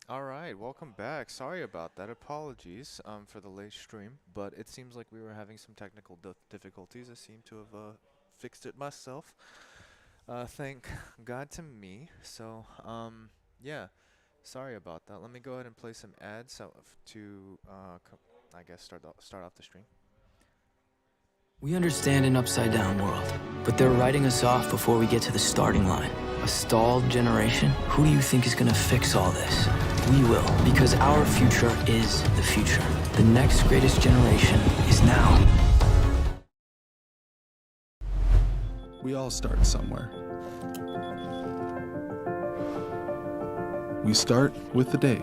All right, welcome back. Sorry about that. Apologies for the late stream, but it seems like we were having some technical difficulties. I seem to have fixed it myself. Thank God to me. Yeah, sorry about that. Let me go ahead and play some ads to, I guess, start off the stream. We understand an upside-down world, but they're writing us off before we get to the starting line. A stalled generation? Who do you think is gonna fix all this? We will, because our future is the future. The next greatest generation is now. We all start somewhere. We start with the day.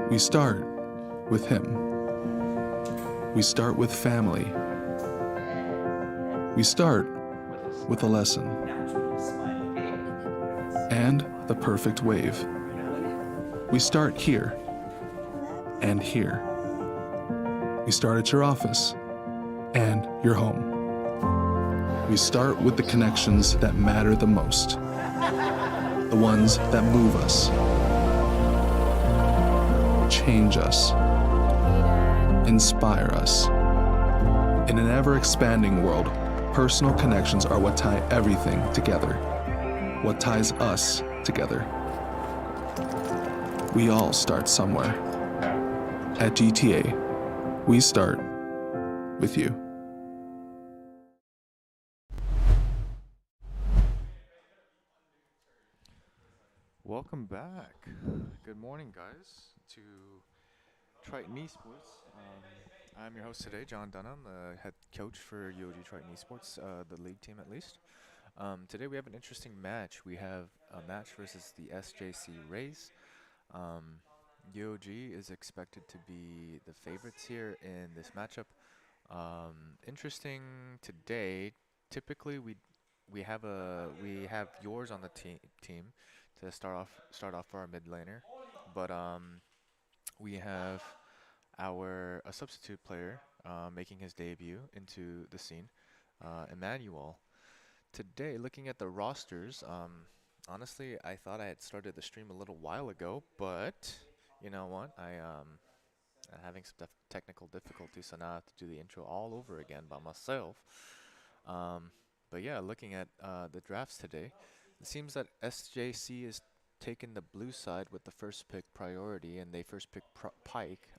We start with him. We start with family. We start with a lesson. And the perfect wave. We start here. And here. We start at your office. And your home. We start with the connections that matter the most. The ones that move us. Change us. Inspire us. In an ever-expanding world, personal connections are what tie everything together. What ties us together. We all start somewhere. At GTA, we start with you. Welcome back. Good morning, guys, to Triton Esports. I'm your host today, John Dunham, the head coach for UOG Triton Esports, the league team at least. Today we have an interesting match. We have a match versus the SJC Rays. UOG is expected to be the favorites here in this matchup. Interesting today. Typically, we have yours on the team to start off for our mid laner, but we have our a substitute player making his debut into the scene, Emmanuel. Today, looking at the rosters, honestly, I thought I had started the stream a little while ago, but you know what? I'm having some technical difficulties, so now I have to do the intro all over again by myself. Um, but yeah, looking at the drafts today, it seems that SJC is taking the blue side with the first pick priority, and they first pick Pike.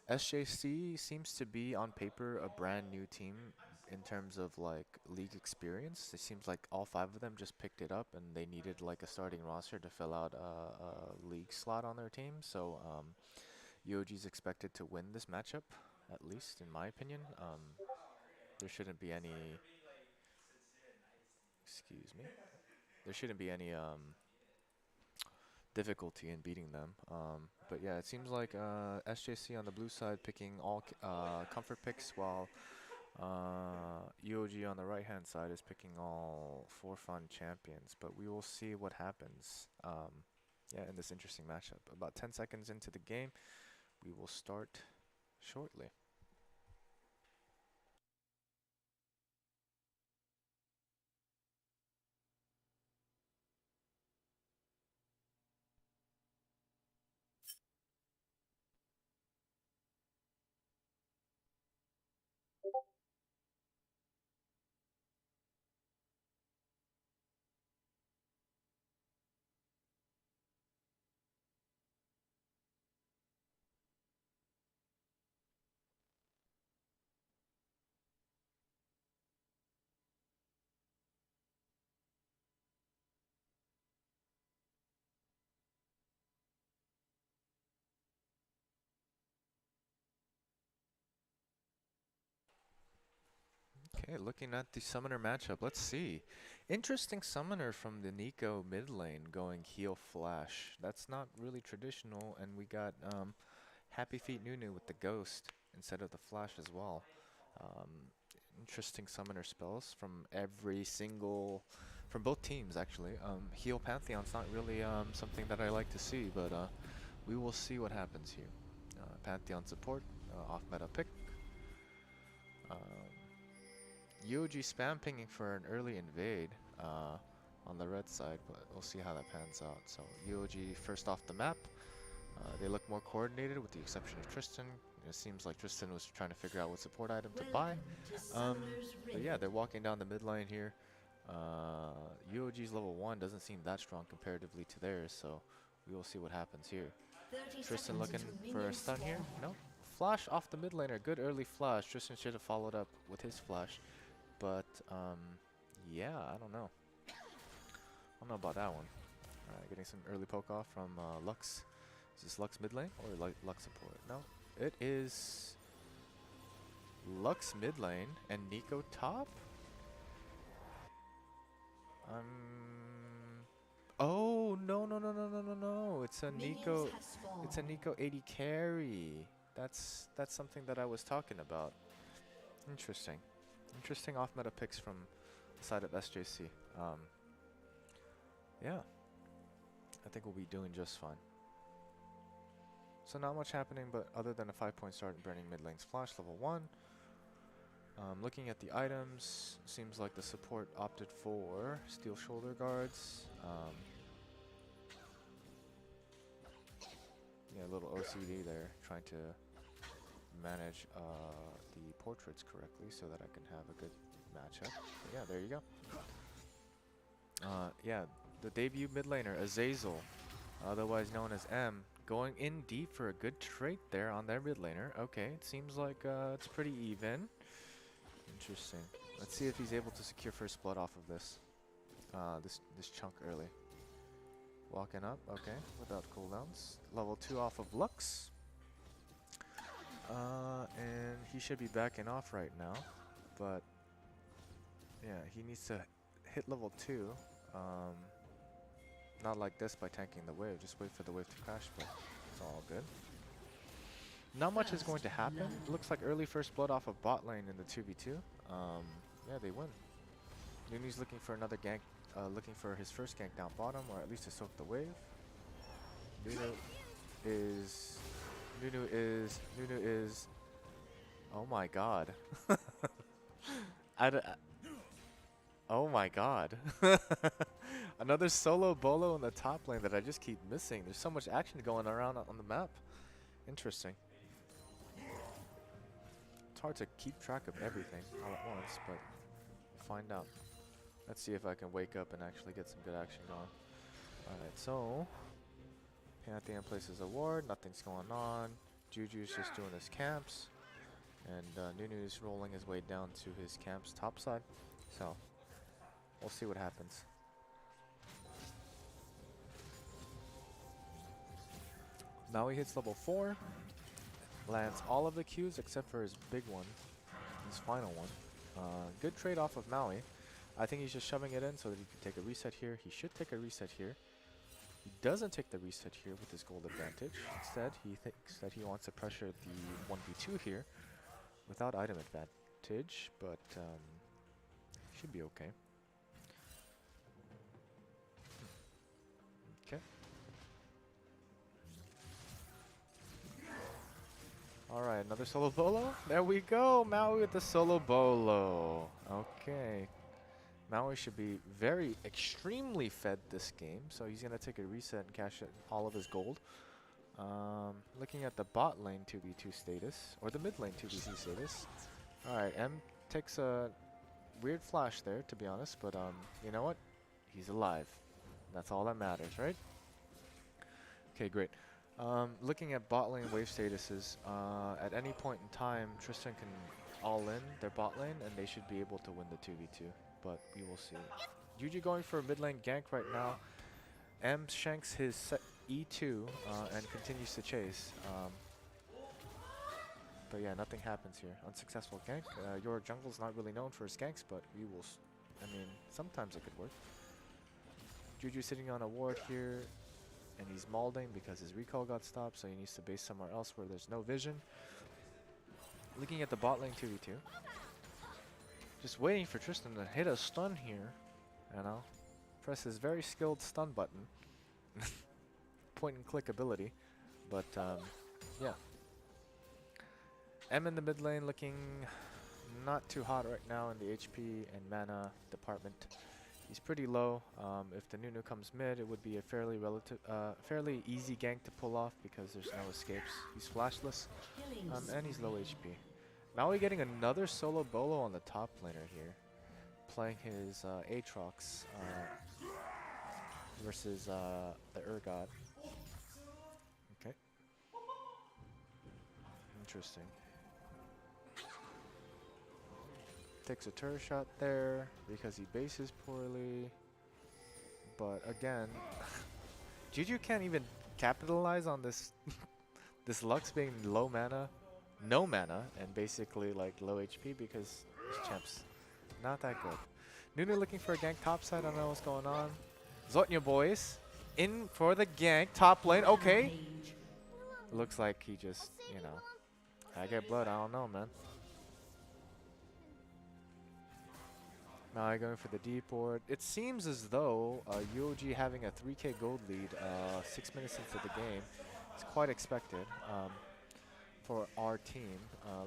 SJC seems to be on paper a brand new team in terms of like league experience. It seems like all five of them just picked it up and they needed like a starting roster to fill out a league slot on their team. So UOG is expected to win this matchup, at least in my opinion. There shouldn't be any, excuse me, there shouldn't be any difficulty in beating them. But yeah, it seems like SJC on the blue side picking all comfort picks, while UOG on the right hand side is picking all for fun champions. But we will see what happens. Yeah, in this interesting matchup. About 10 seconds into the game, we will start shortly. Okay, looking at the summoner matchup, let's see. Interesting summoner from the Nico mid lane going heal flash. That's not really traditional, and we got Happy Feet Nunu with the ghost instead of the flash as well. Um, Interesting summoner spells from from both teams actually. Heal Pantheon's not really something that I like to see, but we will see what happens here. Pantheon support, off meta pick. Um, UOG spam pinging for an early invade. on the red side, but we'll see how that pans out. So UOG first off the map. They look more coordinated with the exception of Tristan. It seems like Tristan was trying to figure out what support item to buy. But yeah, they're walking down the mid lane here. UOG's level 1 doesn't seem that strong comparatively to theirs, so we will see what happens here. Tristan looking for a stun here. No. Flash off the mid laner. Good early flash. Tristan should have followed up with his flash. But, yeah, I don't know. I don't know about that one. Alright, getting some early poke off from Lux. Is this Lux mid lane or Lux support? No. It is Lux mid lane and Nico top? Oh, no. It's a Nico. It's a Nico 80 carry. That's something that I was talking about. Interesting. Interesting off-meta picks from the side of SJC. Yeah. I think we'll be doing just fine. So not much happening, but other than a 5-point start and burning mid lane's flash, level 1. Looking at the items, seems like the support opted for steel shoulder guards. Yeah, a little OCD there, trying to manage the portraits correctly so that I can have a good matchup. But yeah, there you go. Yeah, the debut mid laner, Azazel, otherwise known as M, going in deep for a good trait there on their mid laner. Okay, it seems like it's pretty even. Interesting. Let's see if he's able to secure first blood off of this. This chunk early. Walking up, okay, without cooldowns. Level 2 off of Lux. And he should be backing off right now. But yeah, he needs to hit level 2. Not like this by tanking the wave. Just wait for the wave to crash, but it's all good. Not much is going to happen. It looks like early first blood off of bot lane in the 2v2. Yeah, they win. Nunu's looking for another gank, looking for his first gank down bottom, or at least to soak the wave. Nunu is. Oh my god. Oh my god. Another solo bolo in the top lane that I just keep missing. There's so much action going around on the map. Interesting. It's hard to keep track of everything all at once, but find out. Let's see if I can wake up and actually get some good action going. Alright, so Pantheon places a ward, nothing's going on. Juju's just doing his camps. And Nunu's rolling his way down to his camp's top side. So we'll see what happens. Now he hits level 4. Lands all of the Qs except for his big one. His final one. Good trade off of Maui. I think he's just shoving it in so that he can take a reset here. He should take a reset here. He doesn't take the reset here with his gold advantage. Instead, he thinks that he wants to pressure the 1v2 here without item advantage, but should be okay. Okay. Alright, another solo bolo. There we go. Maui with the solo bolo. Okay. Maui should be very extremely fed this game, so he's going to take a reset and cash it, all of his gold. Looking at the bot lane 2v2 status, or the mid lane 2v2 status. Alright, M takes a weird flash there, to be honest, but you know what? He's alive. That's all that matters, right? Okay, great. Looking at bot lane wave statuses, at any point in time, Tristan can all in their bot lane, and they should be able to win the 2v2. But we will see. Juju going for a mid lane gank right now. M shanks his E2 and continues to chase. But yeah, nothing happens here. Unsuccessful gank. Your jungle's not really known for his ganks, but we will. I mean, sometimes it could work. Juju sitting on a ward here, and he's mauling because his recall got stopped, so he needs to base somewhere else where there's no vision. Looking at the bot lane 2v2. Just waiting for Tristan to hit a stun here, you know. Press his very skilled stun button. Point and click ability. But, yeah. M in the mid lane looking not too hot right now in the HP and mana department. He's pretty low. If the Nunu comes mid, it would be a fairly easy gank to pull off because there's no escapes. He's flashless, and he's low HP. Maui getting another solo bolo on the top laner here, playing his Aatrox versus the Urgot. Okay. Interesting. Takes a turret shot there because he bases poorly. But again, Juju can't even capitalize on this this Lux being low mana, no mana, and basically like low HP because this champ's not that good. Nunu looking for a gank topside. I don't know what's going on. Zotnya boys in for the gank top lane. Okay. Looks like he just, you know, I get blood. I don't know, man. Now I'm going for the D board. It seems as though UOG having a 3k gold lead 6 minutes into the game is quite expected for our team.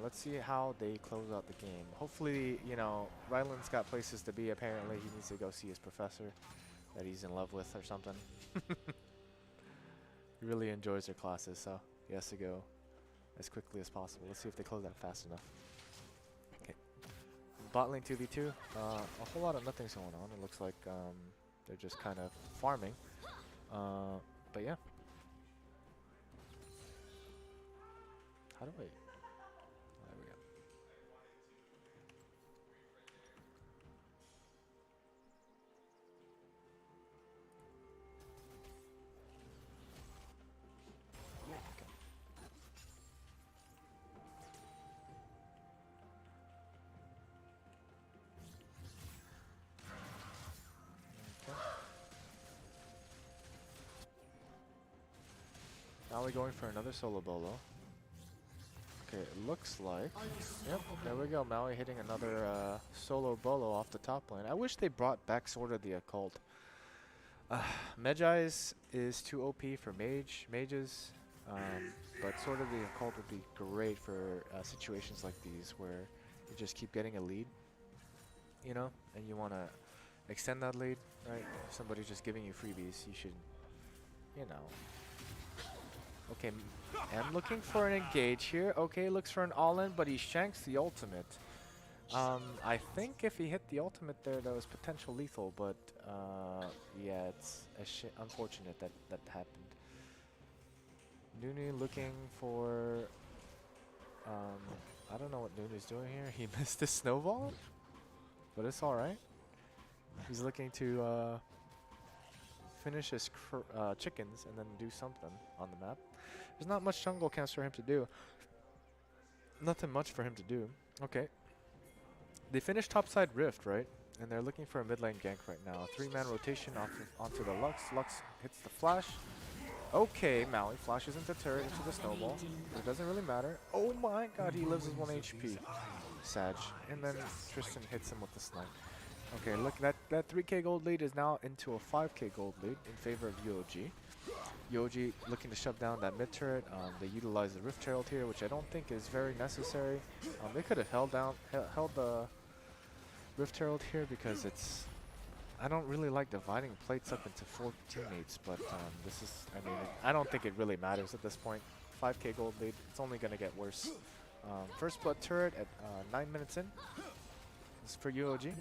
Let's see how they close out the game. Hopefully, you know, Ryland's got places to be. Apparently, he needs to go see his professor that he's in love with or something. He really enjoys their classes, so he has to go as quickly as possible. Let's see if they close that fast enough. Bot lane 2v2, a whole lot of nothing's going on. It looks like they're just kind of farming. But yeah. How do I? There we go. Now we're going for another solo bolo. Okay, it looks like. Yep, there we go. Maui hitting another solo bolo off the top lane. I wish they brought back Sword of the Occult. Medjai's is too OP for mages, but Sword of the Occult would be great for situations like these where you just keep getting a lead, you know, and you want to extend that lead, right? If somebody's just giving you freebies, you should, you know. Okay, I'm looking for an engage here. Okay, looks for an all-in, but he shanks the ultimate. I think if he hit the ultimate there, that was potential lethal, but yeah, it's unfortunate that that happened. Nunu looking for... I don't know what Nunu's doing here. He missed the snowball, but it's alright. He's looking to finish his chickens and then do something on the map. There's not much jungle camps for him to do. Nothing much for him to do. Okay. They finished topside Rift, right? And they're looking for a mid lane gank right now. 3-man rotation onto the Lux. Lux hits the flash. Okay, Maui flashes into turret, into the snowball. It doesn't really matter. Oh my god, he lives with 1 HP. Sag. And then Tristan hits him with the snipe. Okay, look, that 3k gold lead is now into a 5k gold lead in favor of UOG. UOG looking to shut down that mid turret. They utilize the Rift Herald here, which I don't think is very necessary. They could have held the Rift Herald here because it's... I don't really like dividing plates up into 4 teammates, but this is... I mean, I don't think it really matters at this point. 5k gold lead, it's only going to get worse. First blood turret at 9 minutes in. For UOG.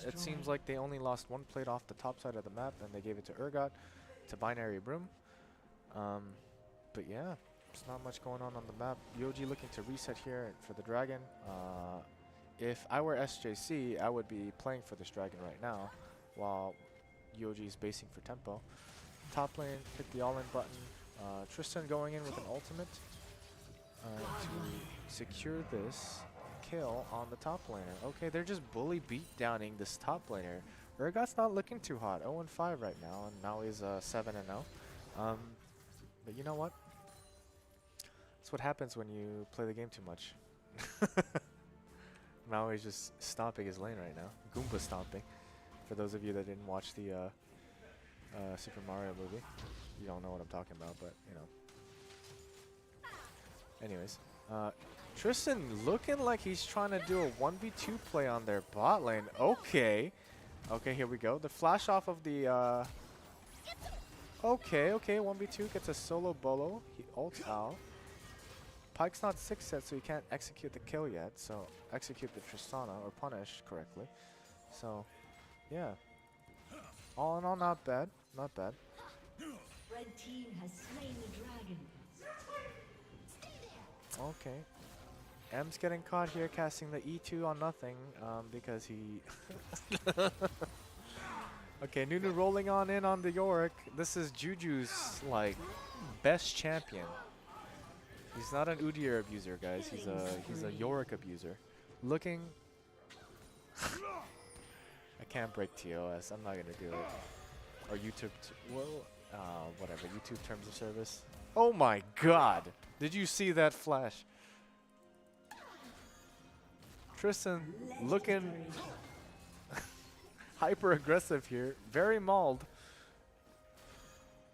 It seems like they only lost 1 plate off the top side of the map and they gave it to Urgot to Binary Broom. But yeah, there's not much going on the map. UOG looking to reset here for the dragon. If I were SJC, I would be playing for this dragon right now while UOG is basing for tempo. Top lane, hit the all-in button. Tristan going in with an ultimate to secure this kill on the top laner. Okay, they're just bully beat-downing this top laner. Urgot's not looking too hot. 0-5 right now, and now he's 7-0. But you know what? That's what happens when you play the game too much. Maui's just stomping his lane right now. Goomba stomping. For those of you that didn't watch the Super Mario movie, you don't know what I'm talking about, but you know. Anyways, Tristan looking like he's trying to do a 1v2 play on their bot lane. Okay. Okay, here we go. The flash off of the okay, 1v2 gets a solo bolo. He ults out. Pyke's not 6 yet, so he can't execute the kill yet. So execute the Tristana or punish correctly. So yeah. All in all, not bad. Not bad. Red team has slain the dragon. Okay. M's getting caught here casting the E2 on nothing because he... Okay, Nunu rolling on in on the Yorick. This is Juju's, like, best champion. He's not an Udyr abuser, guys. He's a Yorick abuser. Looking... I can't break TOS. I'm not going to do it. Or YouTube... whatever. YouTube terms of service. Oh my god! Did you see that flash? Tristan looking hyper aggressive here, very mauled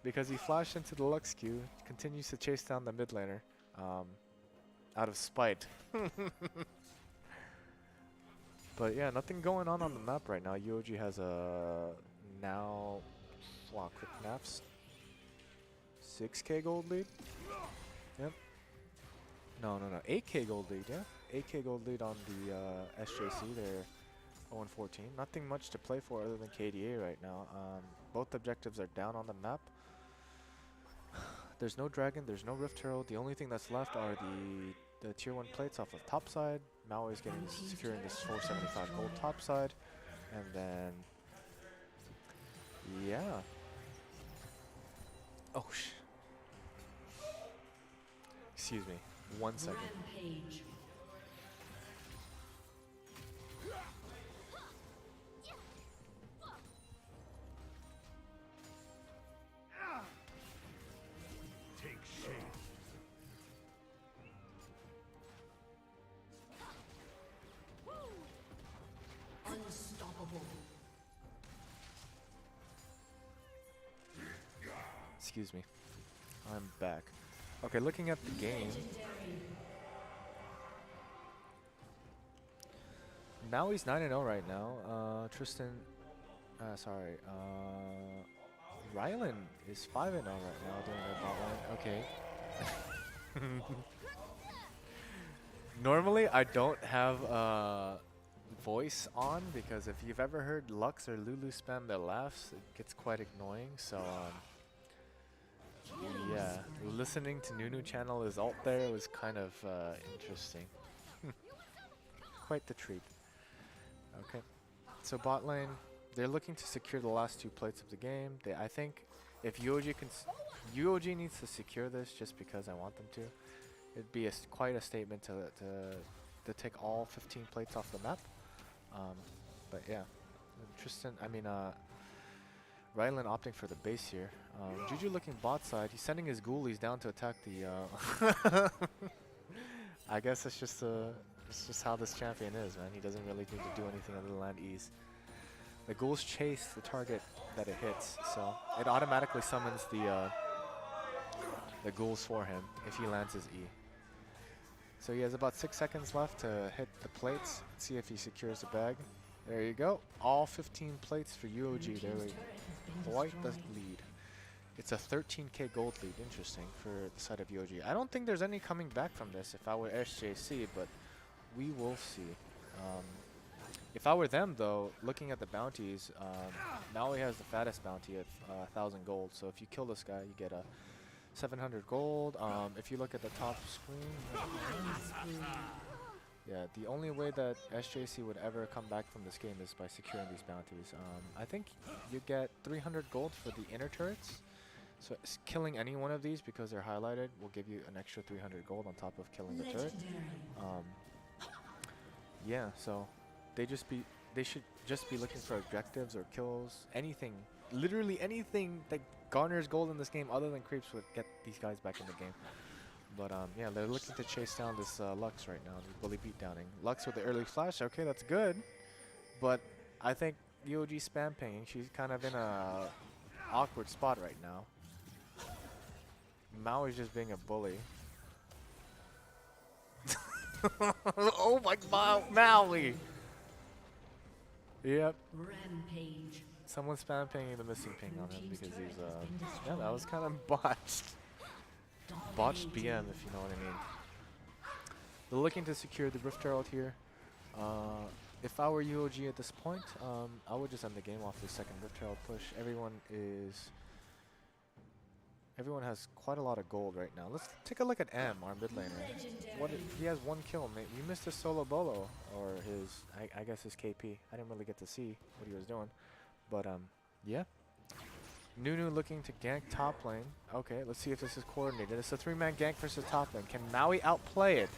because he flashed into the Lux Q, continues to chase down the mid laner out of spite. But yeah, nothing going on the map right now. UOG has a now, wow, quick maps, 6k gold lead. Yep. No, 8k gold lead, yeah. 8k gold lead on the SJC. They're 0-14. Nothing much to play for other than KDA right now. Both objectives are down on the map. There's no dragon, there's no Rift Herald. The only thing that's left are the tier 1 plates off of top side. Maui is getting securing this 475 gold top side. And then, yeah. Oh, excuse me. 1 second. Rampage. Take shape. Unstoppable. Excuse me. I'm back. Okay, looking at the game. Maui's 9-0 right now. Tristan, sorry, Rylan is 5-0 right now doing their bot line. Okay. Normally, I don't have voice on because if you've ever heard Lux or Lulu spam their laughs, it gets quite annoying. So, yeah, listening to Nunu channel his ult there was kind of interesting. Quite the treat. Okay, so bot lane, they're looking to secure the last 2 plates of the game. I think if UOG UOG needs to secure this just because I want them to. It'd be quite a statement to take all 15 plates off the map. But yeah, Rylan opting for the base here. Juju looking bot side. He's sending his ghoulies down to attack the... I guess it's just how this champion is, man. He doesn't really need to do anything other than land E's. The ghouls chase the target that it hits, so it automatically summons the ghouls for him if he lands his E. So he has about 6 seconds left to hit the plates. Let's see if he secures the bag. There you go. All 15 plates for UOG. There we go. Quite the lead. It's a 13k gold lead. Interesting for the side of UOG. I don't think there's any coming back from this if I were SJC, but we will see. If I were them, though, looking at the bounties, Maui has the fattest bounty at 1,000 gold. So if you kill this guy, you get a 700 gold. If you look at the top screen, yeah, the only way that SJC would ever come back from this game is by securing these bounties. I think you get 300 gold for the inner turrets. So killing any one of these because they're highlighted will give you an extra 300 gold on top of killing the turret. Yeah, so they should just be looking for objectives or kills, anything, literally anything that garners gold in this game other than creeps would get these guys back in the game. But yeah, they're looking to chase down this Lux right now. Bully beatdowning. Lux with the early flash. Okay, that's good. But I think UOG spam pinging. She's kind of in a awkward spot right now. Maui's just being a bully. Oh my god, Maui! Yep. Rampage. Someone spam pinging the missing ping on him Blue team's because he's turret has been yeah, that was destroyed. kind of botched. Botched Dominating. BM, if you know what I mean. They're looking to secure the Rift Herald here. If I were UOG at this point, I would just end the game off the second Rift Herald push. Everyone has quite a lot of gold right now. Let's take a look at M, our mid laner. He has 1 kill. You missed his solo bolo, or his, I guess his KP. I didn't really get to see what he was doing, but yeah. Nunu looking to gank top lane. Okay, let's see if this is coordinated. It's a 3-man gank versus top lane. Can Maui outplay it?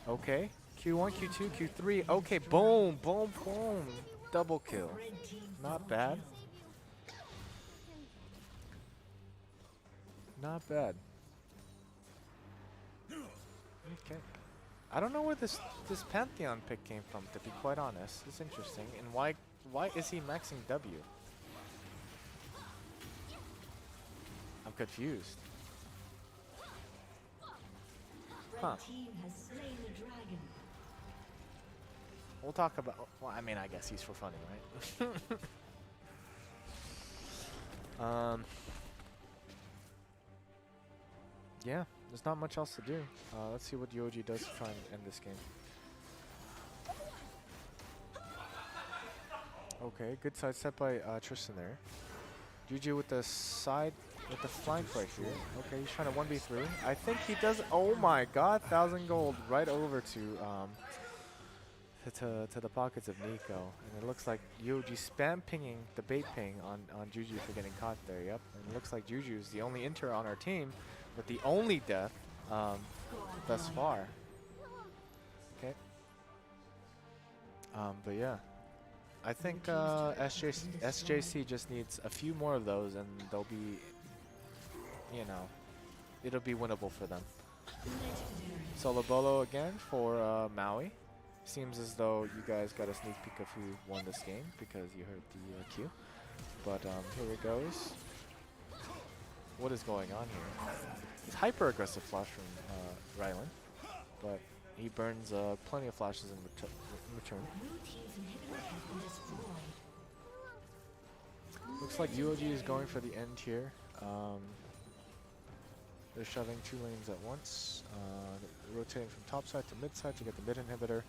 Okay, Q1, Q2, Q3. Okay, boom, boom, boom. Double kill. Not bad. Not bad. Okay. I don't know where this Pantheon pick came from, to be quite honest. It's interesting. And why is he maxing W? I'm confused. Huh. Red team has slain the dragon. We'll talk about. Well, I mean, I guess he's for funny, right? Yeah, there's not much else to do. Let's see what Yoji does to try and end this game. Okay, good side step by Tristan there. Juju with the flank right here. Okay, he's trying to 1v3. I think he does. Oh my god, 1,000 gold right over to the pockets of Nico. And it looks like Yoji spam pinging the bait ping on Juju for getting caught there. Yep, and it looks like Juju is the only inter on our team with the only death thus far. Okay. But yeah. I think SJC just needs a few more of those and they'll be, you know, it'll be winnable for them. Solo Bolo again for Maui. Seems as though you guys got a sneak peek of who won this game because you heard the cue. But here it goes. What is going on here? It's hyper aggressive flash from Rylan, but he burns plenty of flashes in return. Blue team's inhibitor has been destroyed. Looks like UOG is going for the end here. They're shoving 2 lanes at once. Rotating from top side to mid side to get the mid inhibitor.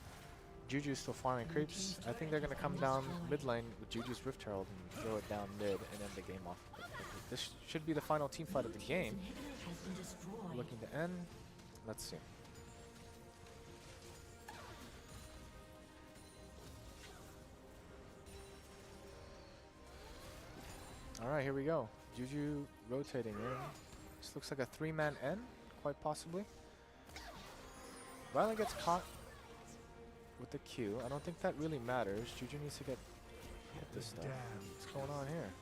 Juju's still farming creeps. I think they're going to come down mid lane with Juju's Rift Herald and throw it down mid and end the game off. This should be the final team fight of the game. Inhibitor has been destroyed. Looking to end. Let's see. Alright, here we go. Juju rotating in. This looks like a 3-man end, quite possibly. Rylan gets caught with the Q. I don't think that really matters. Juju needs to get this stuff. What's going on here?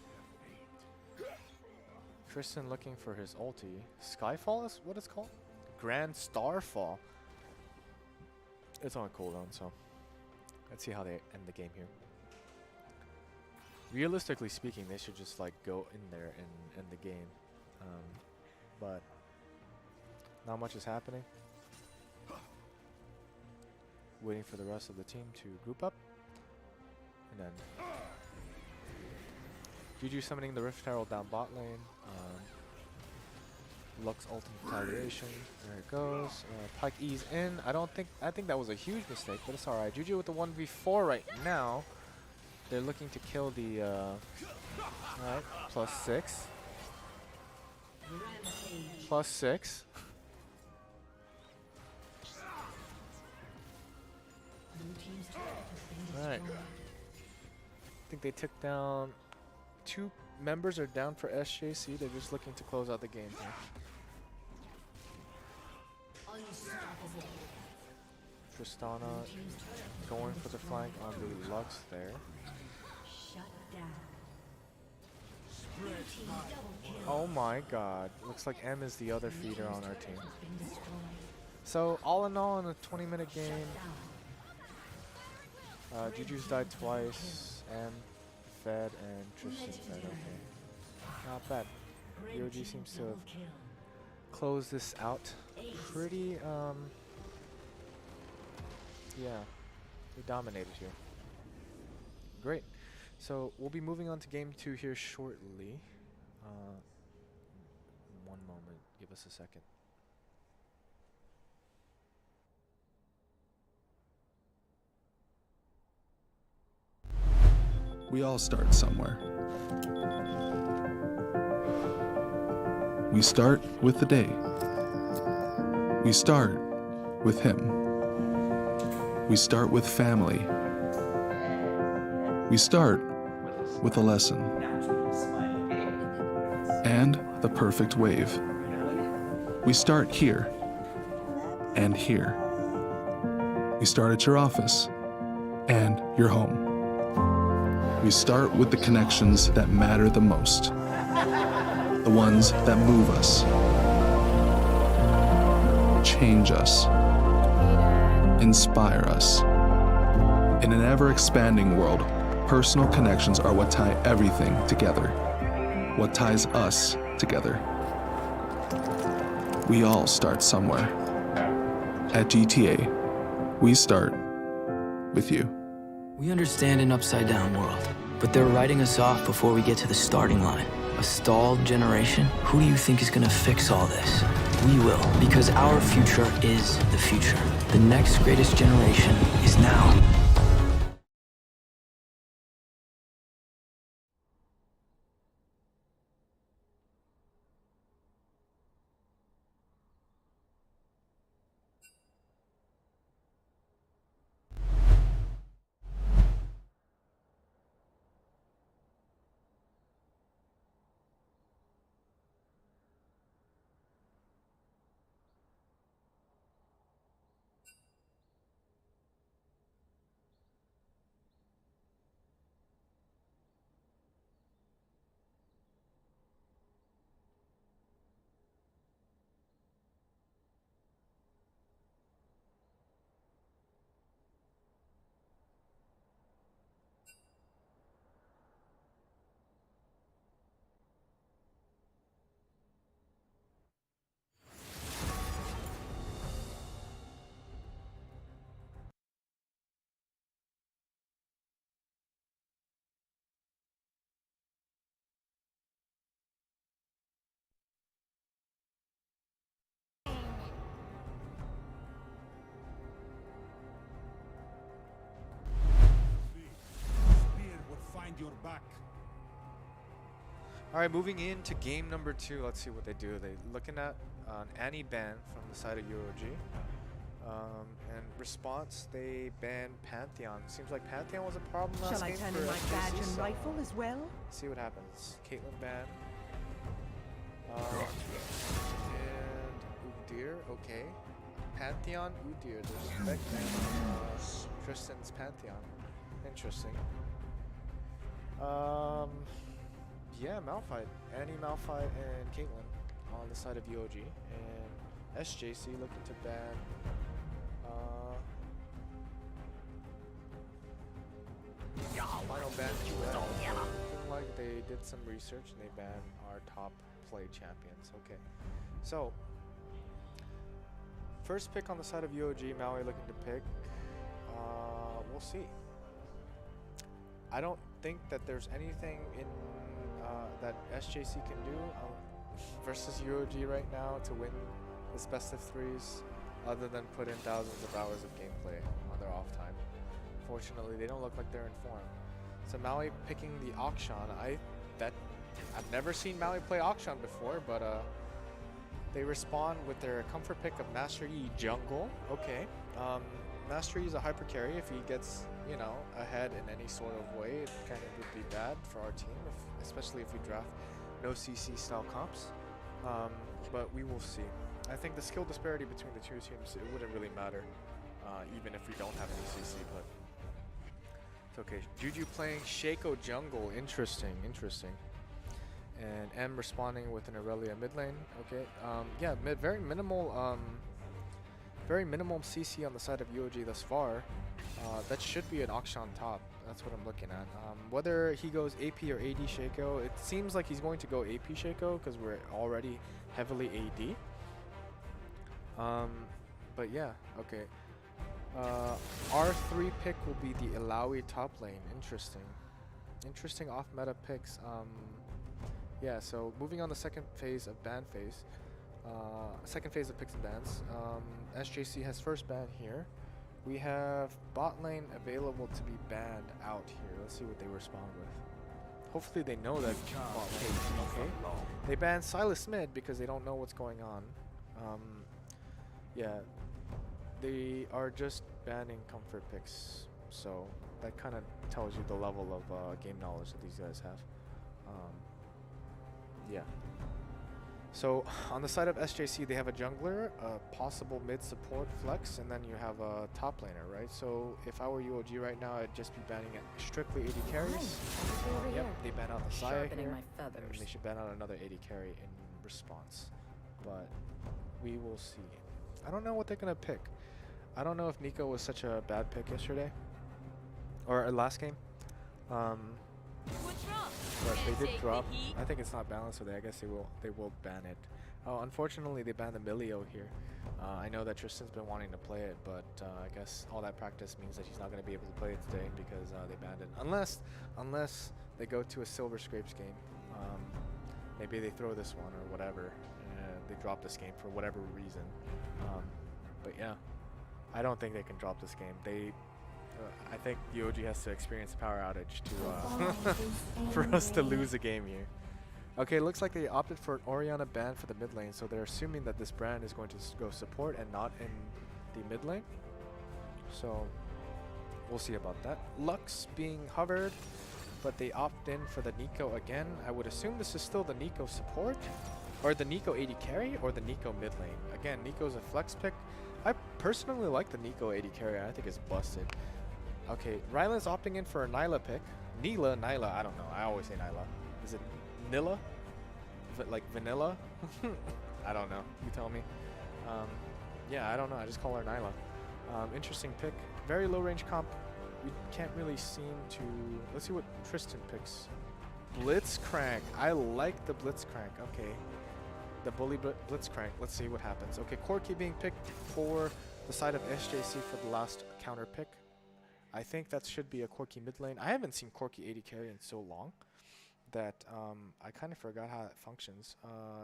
Tristan looking for his ulti. Skyfall is what it's called? Grand Starfall. It's on cooldown, so let's see how they end the game here. Realistically speaking, they should just like go in there and end the game. But not much is happening. Waiting for the rest of the team to group up. And then Juju summoning the Rift Herald down bot lane. Lux ultimate retaliation. There it goes. Pyke E's in. I think that was a huge mistake, but it's alright. Juju with the 1v4 right now. They're looking to kill the alright, +6. +6. Alright. I think they took down 2 members are down for SJC. They're just looking to close out the game here. Tristana going for the flank on the Lux there. Shut down. Oh my god. Looks like M is the other feeder on our team. Has been destroyed. So all in all, in a 20-minute game, Juju's died twice, M fed, and Tristan fed. Okay. Not bad. UOG seems to have closed this out pretty, yeah, we dominated here. great. So we'll be moving on to game 2 here shortly. One moment. Give us a second. We all start somewhere. We start with the day. We start with him. We start with family. We start with a lesson. And the perfect wave. We start here and here. We start at your office and your home. We start with the connections that matter the most. The ones that move us, change us, inspire us. In an ever-expanding world, personal connections are what tie everything together, what ties us together. We all start somewhere. At GTA, we start with you. We understand an upside-down world, but they're writing us off before we get to the starting line. A stalled generation? Who do you think is gonna fix all this? We will, because our future is the future. The next greatest generation is now. Spear will find your back. All right, moving into game number 2. Let's see what they do. They looking at an Annie ban from the side of UOG. And response, they banned Pantheon. Seems like Pantheon was a problem last Shall I game turn for in my FGC, badge and so rifle as well? see what happens. Caitlyn ban. And Udyr, okay. Pantheon, Udyr. There's spec ban. Tristan's Pantheon. Interesting. Yeah, Malphite. Annie, Malphite, and Caitlyn on the side of UOG. And SJC looking to ban. Final ban QL. Looking like they did some research and they banned our top play champions. Okay. So, first pick on the side of UOG, Maui looking to pick. We'll see. I don't think that there's anything in that SJC can do versus UOG right now to win this best of threes, other than put in thousands of hours of gameplay on their off time. Fortunately, they don't look like they're in form. So Maui picking the Akshan. I've never seen Maui play Akshan before, but they respond with their comfort pick of Master Yi Jungle. Okay. Master Yi is a hyper carry. If he gets, you know, ahead in any sort of way, it kind of would be bad for our team, especially if we draft no CC style comps. But we will see. I think the skill disparity between the two teams, it wouldn't really matter, even if we don't have any CC, but it's okay. Juju playing Shaco jungle. Interesting, interesting. And M responding with an Aurelia mid lane. Okay. Yeah, very minimal CC on the side of UOG thus far. That should be an Akshan top. That's what I'm looking at. Whether he goes AP or AD Shaco, it seems like he's going to go AP Shaco because we're already heavily AD. But yeah, okay. Our 3 pick will be the Ilaoi top lane. Interesting. Interesting off-meta picks. Yeah, so moving on the second phase of ban phase. Second phase of picks and bans. SJC has first ban here. We have bot lane available to be banned out here. Let's see what they respond with. Hopefully they know that bot lane is okay. They banned Silas mid because they don't know what's going on. Yeah, they are just banning comfort picks, so that kind of tells you the level of game knowledge that these guys have. Yeah. So on the side of SJC, they have a jungler, a possible mid support flex, and then you have a top laner, right? So if I were UOG right now, I'd just be banning strictly 80 carries. Yep, they ban out the Saya here, and they should ban out another 80 carry in response. But we will see. I don't know what they're gonna pick. I don't know if Nico was such a bad pick yesterday, or last game. But they did drop. I think it's not balanced today. I guess they will ban it. Oh, unfortunately they banned the Milio here. I know that Tristan's been wanting to play it, but I guess all that practice means that he's not going to be able to play it today because they banned it. Unless they go to a Silver Scrapes game. Maybe they throw this one or whatever. And they drop this game for whatever reason. But yeah, I don't think they can drop this game. I think UOG has to experience a power outage to for us to lose a game here. Okay, looks like they opted for an Orianna ban for the mid lane, so they're assuming that this brand is going to go support and not in the mid lane. So we'll see about that. Lux being hovered, but they opt in for the Nico again. I would assume this is still the Nico support, or the Nico 80 carry, or the Nico mid lane. Again, Nico's a flex pick. I personally like the Nico 80 carry. I think it's busted. Okay, Rylan's opting in for a Nyla pick. Nyla, I don't know. I always say Nyla. Is it Nilla? Like vanilla? I don't know. You tell me. Yeah, I don't know. I just call her Nyla. Interesting pick. Very low range comp. We can't really seem to... Let's see what Tristan picks. Blitzcrank. I like the Blitzcrank. Okay. The bully Blitzcrank. Let's see what happens. Okay, Corki being picked for the side of SJC for the last counter pick. I think that should be a Corki mid lane. I haven't seen Corki 80 carry in so long that I kind of forgot how it functions.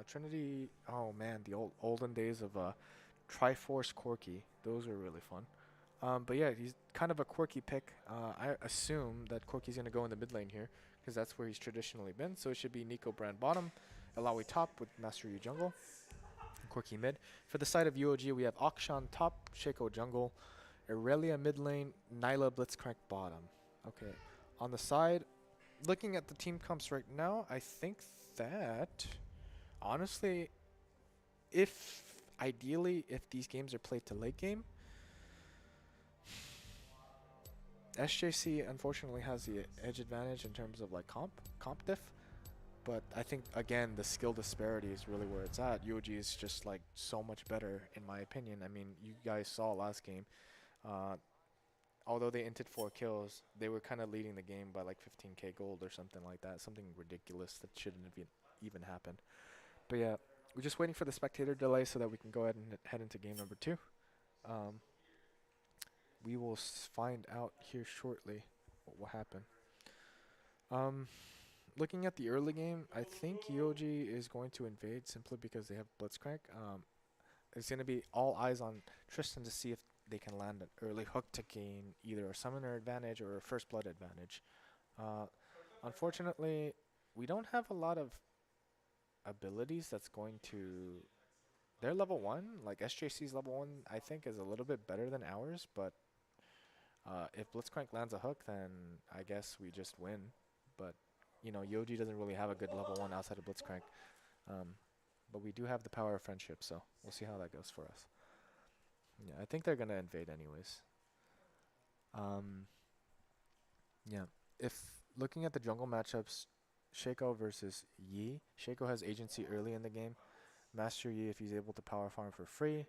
Trinity, oh man, the olden days of Triforce Corki. Those are really fun. But yeah, he's kind of a quirky pick. I assume that Corki's going to go in the mid lane here because that's where he's traditionally been. So it should be Nico Brand bottom, Ilaoi top with Master Yi jungle, Corki mid. For the side of UOG, we have Akshan top, Shaco jungle, Irelia mid lane, Nyla Blitzcrank bottom. Okay, on the side, looking at the team comps right now, I think that, honestly, ideally, if these games are played to late game, SJC unfortunately has the edge advantage in terms of like comp diff, but I think again the skill disparity is really where it's at. UOG is just like so much better in my opinion. I mean, you guys saw last game. Although they inted 4 kills, they were kind of leading the game by like 15k gold or something like that. Something ridiculous that shouldn't have even happened. But yeah, we're just waiting for the spectator delay so that we can go ahead and head into game number 2. We will find out here shortly what will happen. Looking at the early game, I think UOG is going to invade simply because they have Blitzcrank. It's going to be all eyes on Tristan to see if they can land an early hook to gain either a summoner advantage or a first blood advantage. Unfortunately, we don't have a lot of abilities that's going to... They're level 1, like SJC's level 1 I think is a little bit better than ours, but if Blitzcrank lands a hook, then I guess we just win. But, you know, Yoji doesn't really have a good level 1 outside of Blitzcrank. But we do have the power of friendship, so we'll see how that goes for us. Yeah, I think they're going to invade anyways. Yeah, if looking at the jungle matchups, Shaco versus Yi. Shaco has agency early in the game. Master Yi, if he's able to power farm for free,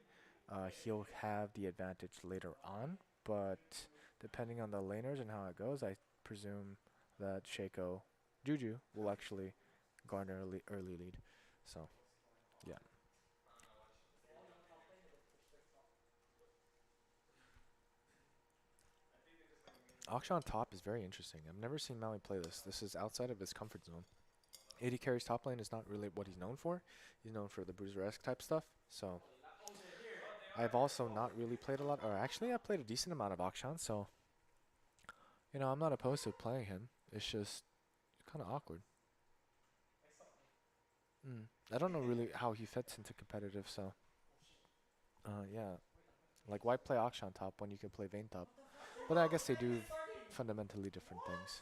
he'll have the advantage later on. But depending on the laners and how it goes, I presume that Shaco, Juju, will actually garner early lead. So, yeah. Akshan top is very interesting. I've never seen Maui play this. This is outside of his comfort zone. AD carries top lane is not really what he's known for. He's known for the bruiser-esque type stuff. So I've also not really played a lot, or actually I played a decent amount of Akshan. So I'm not opposed to playing him. It's just kind of awkward. I don't know really how he fits into competitive. So yeah, like why play Akshan top when you can play Vayne top? But I guess they do fundamentally different things.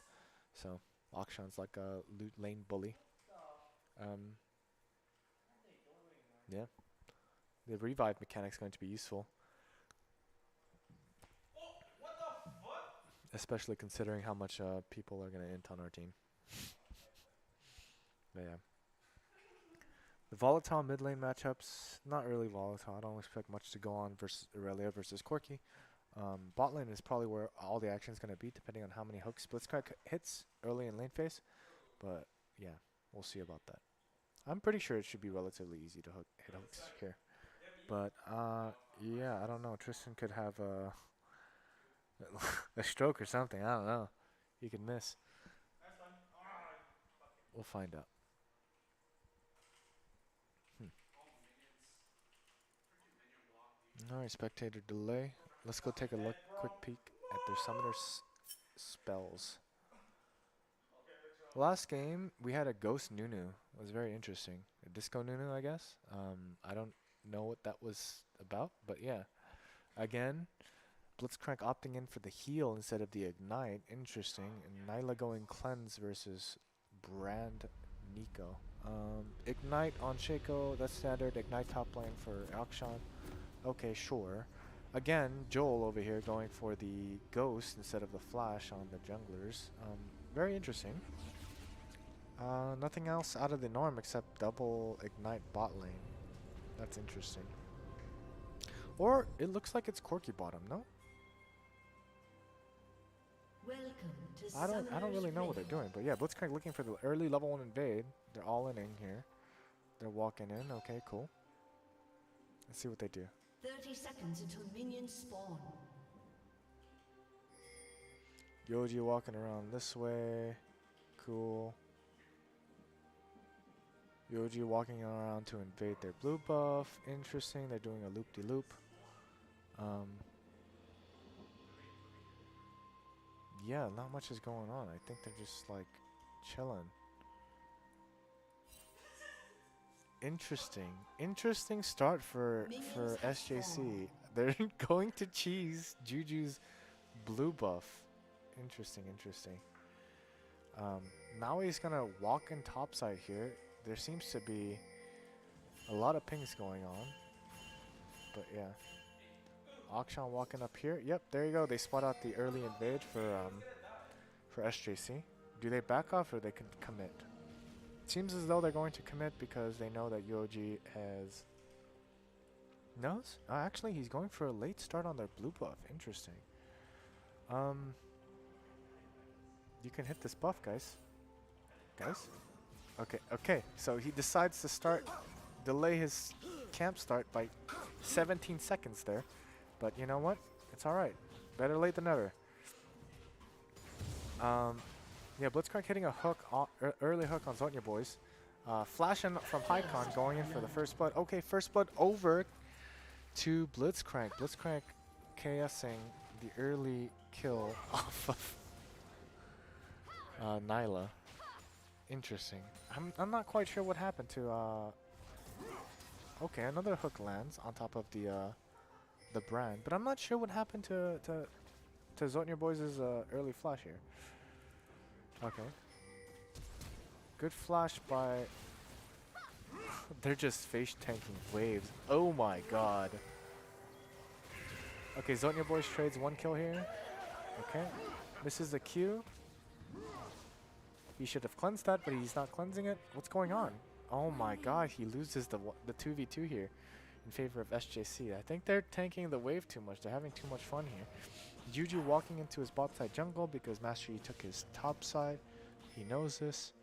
So Akshan's like a lane bully. Um, yeah, the revive mechanic's going to be useful, especially considering how much people are going to int on our team. But yeah, the volatile mid lane matchups, not really volatile. I don't expect much to go on versus Aurelia versus Corki. Bot lane is probably where all the action is going to be, depending on how many hooks Blitzcrank hits early in lane phase. But yeah, we'll see about that. I'm pretty sure it should be relatively easy to hit hooks here. But yeah, I don't know. Tristan could have a stroke or something. I don't know. He could miss. We'll find out. Alright, spectator delay. Let's go take a quick peek at their summoner spells. Last game, we had a Ghost Nunu. It was very interesting. A Disco Nunu, I guess. I don't know what that was about, but yeah. Again, Blitzcrank opting in for the heal instead of the Ignite. Interesting. And Nyla going Cleanse versus Brand Nico. Ignite on Shaco, that's standard. Ignite top lane for Akshan. Okay, sure. Again, Joel over here going for the Ghost instead of the Flash on the junglers. Very interesting. Nothing else out of the norm except double Ignite bot lane. That's interesting. Or it looks like it's Corki bottom, no? Welcome to I don't really know what they're doing, but yeah, Blitzcrank looking for the early level 1 invade. They're all in here. They're walking in. Okay, cool. Let's see what they do. 30 seconds until minions spawn. Yoji walking around this way. Cool. Yoji walking around to invade their blue buff. Interesting. They're doing a loop-de-loop. Yeah, not much is going on. I think they're just like chilling. Interesting start for SJC. They're going to cheese Juju's blue buff. Interesting. Maui's gonna walk in topside here. There seems to be a lot of pings going on. But yeah. Akshan walking up here. Yep, there you go. They spot out the early invade for SJC. Do they back off or they can commit? Seems as though they're going to commit because they know that Yoji has knows. Actually, he's going for a late start on their blue buff. Interesting. You can hit this buff, guys. Okay. So he decides to delay his camp start by 17 seconds there. But you know what? It's all right. Better late than never. Yeah, Blitzcrank hitting a hook, early hook on Zotnya boys. Flashing from Hycon, going in for the first blood. Okay, first blood over to Blitzcrank. Blitzcrank KSing the early kill off of Nyla. Interesting. I'm not quite sure what happened to. Okay, another hook lands on top of the brand, but I'm not sure what happened to Zotnya boys' early flash here. Okay. Good flash by... They're just face tanking waves. Oh my god. Okay, Zotnya boys trades 1 kill here. Okay. Misses the Q. He should have cleansed that, but he's not cleansing it. What's going on? Oh my god, he loses the 2v2 here in favor of SJC. I think they're tanking the wave too much. They're having too much fun here. Juju walking into his bot side jungle because Master Yi took his top side. He knows this.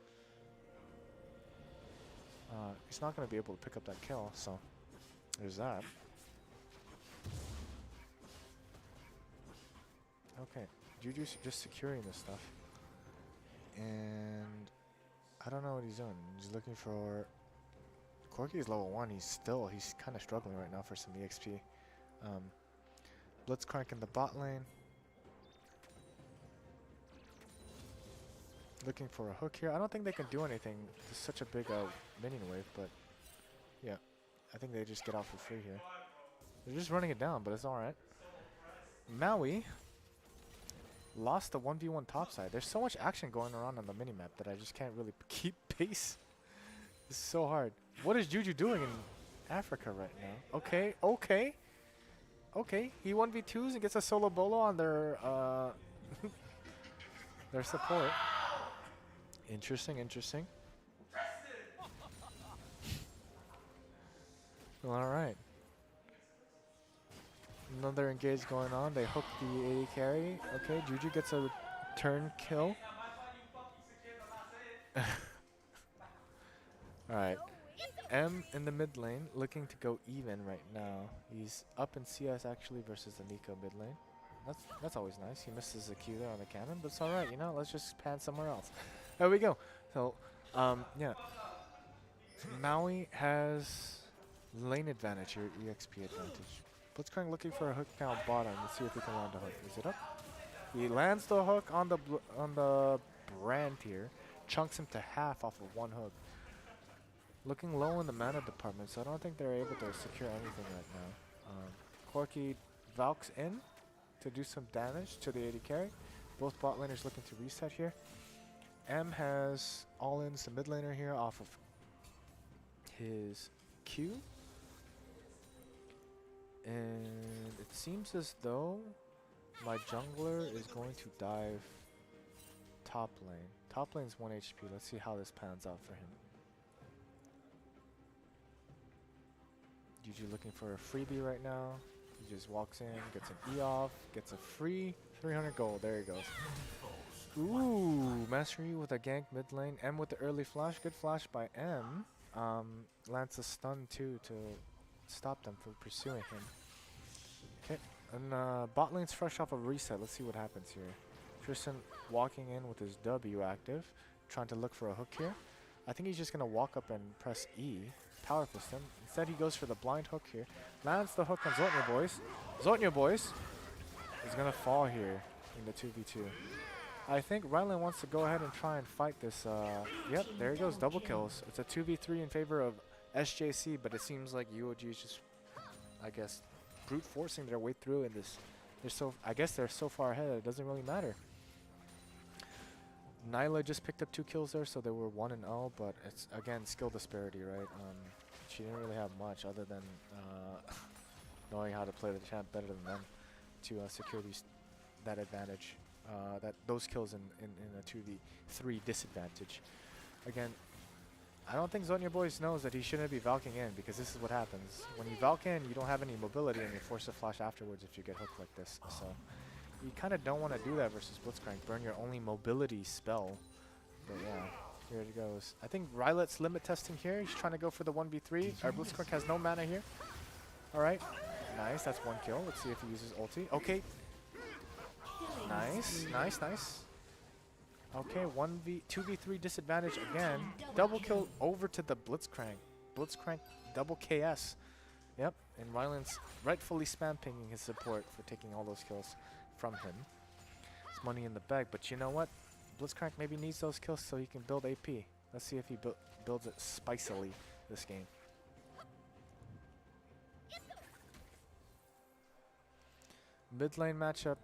He's not going to be able to pick up that kill, so there's that. Okay. Juju's just securing this stuff. And I don't know what he's doing. He's looking for... Corki's level 1. He's kind of struggling right now for some EXP. Blitzcrank in the bot lane. Looking for a hook here. I don't think they can do anything. It's such a big minion wave, but yeah. I think they just get out for free here. They're just running it down, but it's alright. Maui lost the 1v1 topside. There's so much action going around on the minimap that I just can't really keep pace. It's so hard. What is Juju doing in Africa right now? Okay, okay. Okay, he 1v2s and gets a solo bolo on their their support. Interesting, interesting. Well, alright. Another engage going on. They hook the AD carry. Okay, Juju gets a turn kill. Alright. M in the mid lane, looking to go even right now. He's up in CS actually versus the Nico mid lane. That's always nice. He misses a Q there on the cannon, but it's alright, you know, let's just pan somewhere else. There we go. So, yeah. Maui has lane advantage here, EXP advantage. Blitzcrank looking for a hook down bottom. Let's see if he can land a hook. Is it up? He lands the hook on the brand here. Chunks him to half off of one hook. Looking low in the mana department, so I don't think they're able to secure anything right now. Corki Valks in to do some damage to the AD carry. Both bot laners looking to reset here. M has all-ins the mid laner here off of his Q. And it seems as though my jungler is going to dive top lane. Top lane's 1 HP. Let's see how this pans out for him. Juju looking for a freebie right now. He just walks in, gets an E off, gets a free 300 gold. There he goes. Ooh, Mastery with a gank mid lane. M with the early flash. Good flash by M. Lands a stun too to stop them from pursuing him. Okay, and bot lane's fresh off a reset. Let's see what happens here. Tristan walking in with his W active, trying to look for a hook here. I think he's just going to walk up and press E. Power fist him. Instead he goes for the blind hook here. Lands the hook on Zotnya Boys. Zotnya Boys is going to fall here in the 2v2. I think Rylan wants to go ahead and try and fight this. Yep, there he goes. Double kills. It's a 2v3 in favor of SJC, but it seems like UOG is just, I guess, brute forcing their way through in this. I guess they're so far ahead it doesn't really matter. Nyla just picked up 2 kills there, so they were 1-0, but it's, again, skill disparity, right? She didn't really have much other than knowing how to play the champ better than them to secure that advantage, those kills in a 2v3 disadvantage. Again, I don't think Zotnya Boys knows that he shouldn't be Valking in, because this is what happens. When you Valk in, you don't have any mobility and you're forced to flash afterwards if you get hooked like this. So you kind of don't want to do that versus Blitzcrank. Burn your only mobility spell. But yeah, here it goes. I think Rylet's limit testing here. He's trying to go for the 1v3. Our Blitzcrank has no mana here. Alright. Nice, that's 1 kill. Let's see if he uses ulti. Okay. Nice, nice, nice. Okay, 2v3 disadvantage again. Double kill over to the Blitzcrank. Blitzcrank double KS. Yep, and Ryland's rightfully spam pinging his support for taking all those kills from him. It's money in the bag, but you know what? Blitzcrank maybe needs those kills so he can build AP. Let's see if he builds it spicily this game. Mid lane matchup,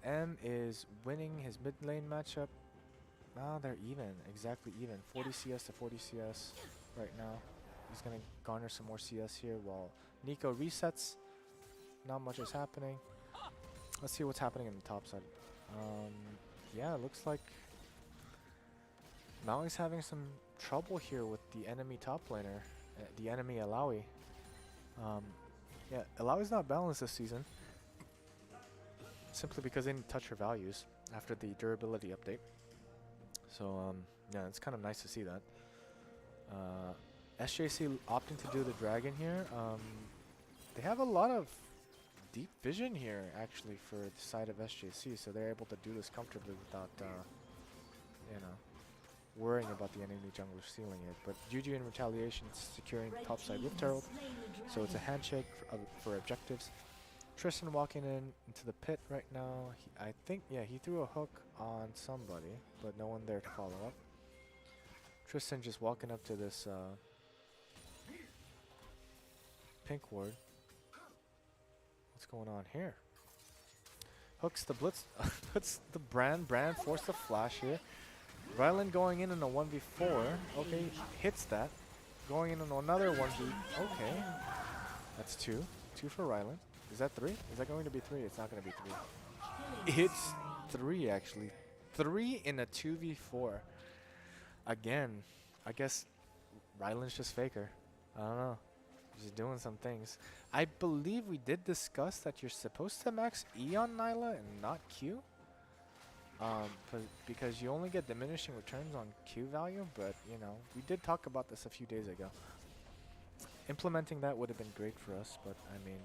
M is winning his mid lane matchup. Ah, they're even, exactly even. 40 CS to 40 CS right now. He's going to garner some more CS here while Nico resets. Not much is happening. Let's see what's happening in the top side. Yeah, it looks like Maui's having some trouble here with the enemy top laner, the enemy Alawi. Yeah, Alawi's not balanced this season, simply because they didn't touch her values after the durability update. So, yeah, it's kind of nice to see that. SJC opting to do the dragon here. They have a lot of deep vision here, actually, for the side of SJC, so they're able to do this comfortably without, you know, worrying about the enemy jungler stealing it. But Juju in retaliation securing the top side with Turtle, so it's a handshake for objectives. Tristan walking into the pit right now. I think, yeah, he threw a hook on somebody, but no one there to follow up. Tristan just walking up to this pink ward. What's going on here? Hooks the blitz, puts the Brand force the flash here. Rylan going in a 1v4. Okay, hits that. Going in on another 1v. Okay. That's 2. 2 for Rylan. Is that 3? Is that going to be 3? It's not going to be 3. It's 3 actually. 3 in a 2v4. Again, I guess Rylan's just faker. I don't know. Just doing some things. I believe we did discuss that you're supposed to max E on Nyla and not Q. Because you only get diminishing returns on Q value, but you know, we did talk about this a few days ago. Implementing that would have been great for us, but I mean,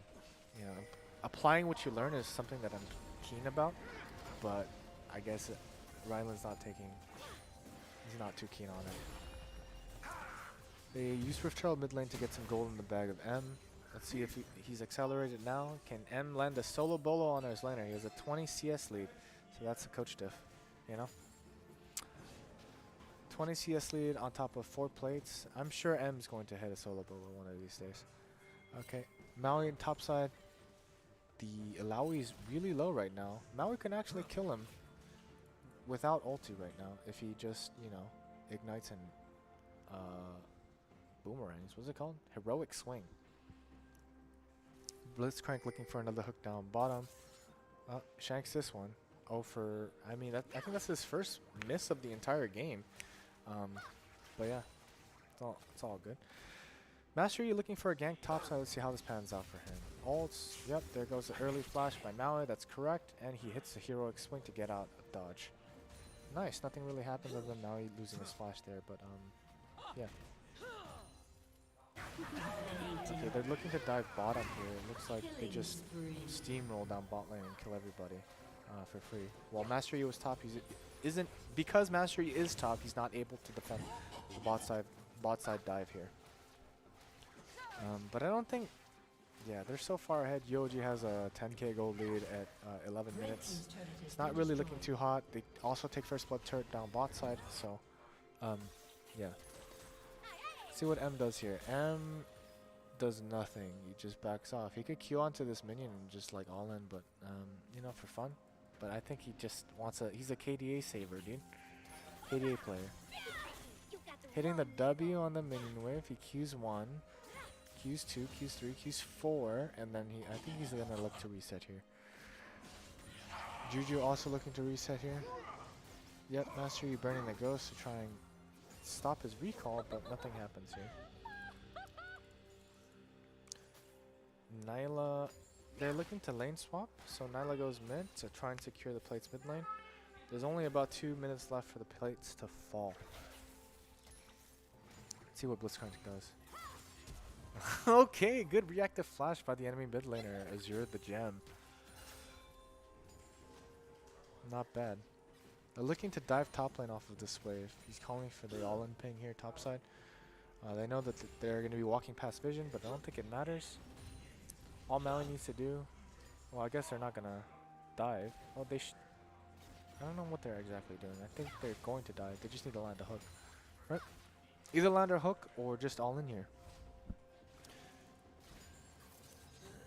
you know, applying what you learn is something that I'm keen about, but I guess Rylan's not taking, he's not too keen on it. They use Rift Herald mid lane to get some gold in the bag of M. Let's see if he's accelerated now. Can M land a solo bolo on his laner? He has a 20 CS lead, so that's a coach diff, you know? 20 CS lead on top of 4 plates. I'm sure M's going to hit a solo bolo one of these days. Okay, Maui top side. The Alawi is really low right now. Maui can actually kill him without ulti right now if he just, you know, ignites and boomerangs. What's it called? Heroic swing. Blitzcrank looking for another hook down bottom. Shanks this one. Oh, for, I mean, I think that's his first miss of the entire game. But yeah, it's all good. Master, you looking for a gank topside? Let's see how this pans out for him. Ults, yep, there goes the early flash by Maui, that's correct. And he hits the heroic swing to get out of dodge. Nice, nothing really happens other than Maui losing his flash there, but yeah. Okay, they're looking to dive bottom here. It looks like they just steamroll down bot lane and kill everybody for free. While Master Yi was top, because Master Yi is top, he's not able to defend the bot side dive here. But I don't think, yeah, they're so far ahead. Yoji has a 10k gold lead at 11 minutes. It's not really looking too hot. They also take first blood turret down bot side, so yeah. See what M does here. M does nothing. He just backs off. He could Q onto this minion and just like all in, but you know, for fun. But I think he just wants he's a KDA saver, dude. KDA player. Hitting the W on the minion wave. He Qs 1, Qs 2, Qs 3, Qs 4, and then I think he's gonna look to reset here. Juju also looking to reset here. Yep, Master Yi burning the ghost to try and stop his recall, but nothing happens here. Nyla, they're looking to lane swap, so Nyla goes mid to try and secure the plates mid lane. There's only about 2 minutes left for the plates to fall. Let's see what Blitzcrank does. Okay, good reactive flash by the enemy mid laner, Azure the gem. Not bad. They're looking to dive top lane off of this wave. He's calling for the all-in ping here topside. They know that they're going to be walking past vision, but I don't think it matters. All Maui needs to do, well, I guess they're not going to dive. Well, I don't know what they're exactly doing. I think they're going to dive. They just need to land a hook. Right? Either land a hook or just all in here.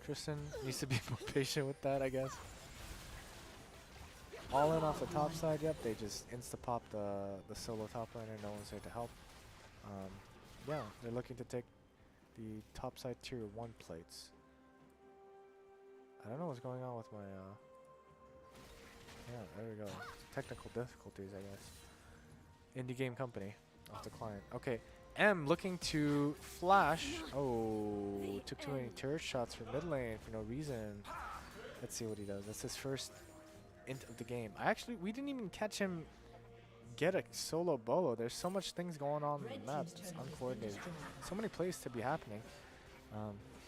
Tristan needs to be more patient with that, I guess. All in off the top side, yep, they just insta-pop the solo top laner, no one's here to help. Yeah, they're looking to take the top side tier 1 plates. I don't know what's going on with my, yeah, there we go. Technical difficulties, I guess. Indie game company, off the client. Okay, M looking to flash. Oh, took too many turret shots from mid lane for no reason. Let's see what he does. That's his first int of the game. We didn't even catch him get a solo bolo. There's so much things going on in the map. It's uncoordinated. So many plays to be happening.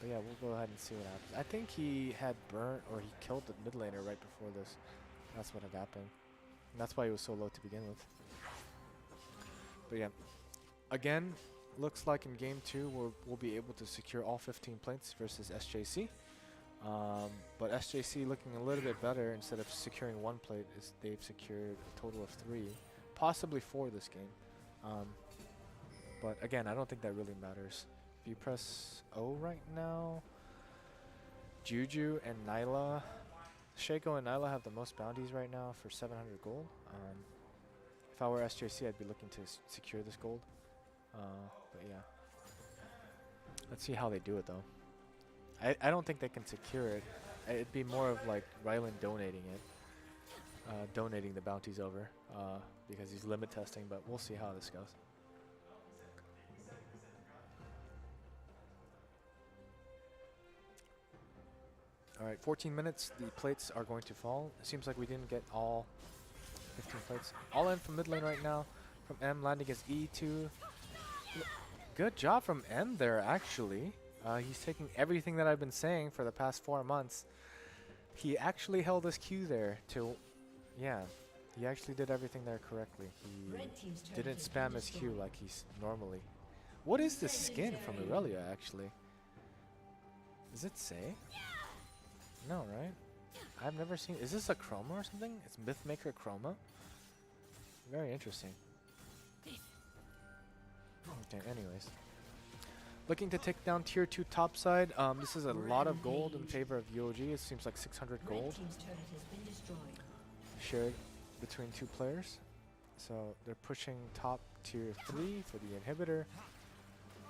But yeah, we'll go ahead and see what happens. I think he had burnt or he killed the mid laner right before this. That's what had happened. And that's why he was so low to begin with. But yeah, again, looks like in game 2 we'll be able to secure all 15 plates versus SJC. But SJC looking a little bit better. Instead of securing 1 plate, they've secured a total of 3, possibly 4 this game. But again, I don't think that really matters. If you press O right now, Juju and Nyla, Shaco and Nyla have the most bounties right now for 700 gold. If I were SJC, I'd be looking to secure this gold. But yeah, let's see how they do it though. I don't think they can secure it. It'd be more of like Rylan donating it, donating the bounties over, because he's limit testing. But we'll see how this goes. All right, 14 minutes. The plates are going to fall. It seems like we didn't get all 15 plates. All in from mid lane right now. From M, landing his E2. Good job from M there, actually. He's taking everything that I've been saying for the past 4 months. He actually held his Q there to, yeah, he actually did everything there correctly. He didn't spam his Q like he's normally. What is this skin from Aurelia, actually? Does it say? No, right? I've never seen. Is this a chroma or something? It's Mythmaker chroma. Very interesting. Okay, anyways. Looking to take down tier 2 topside. This is a lot of gold in favor of UOG. It seems like 600 gold shared between 2 players. So they're pushing top tier 3 for the inhibitor.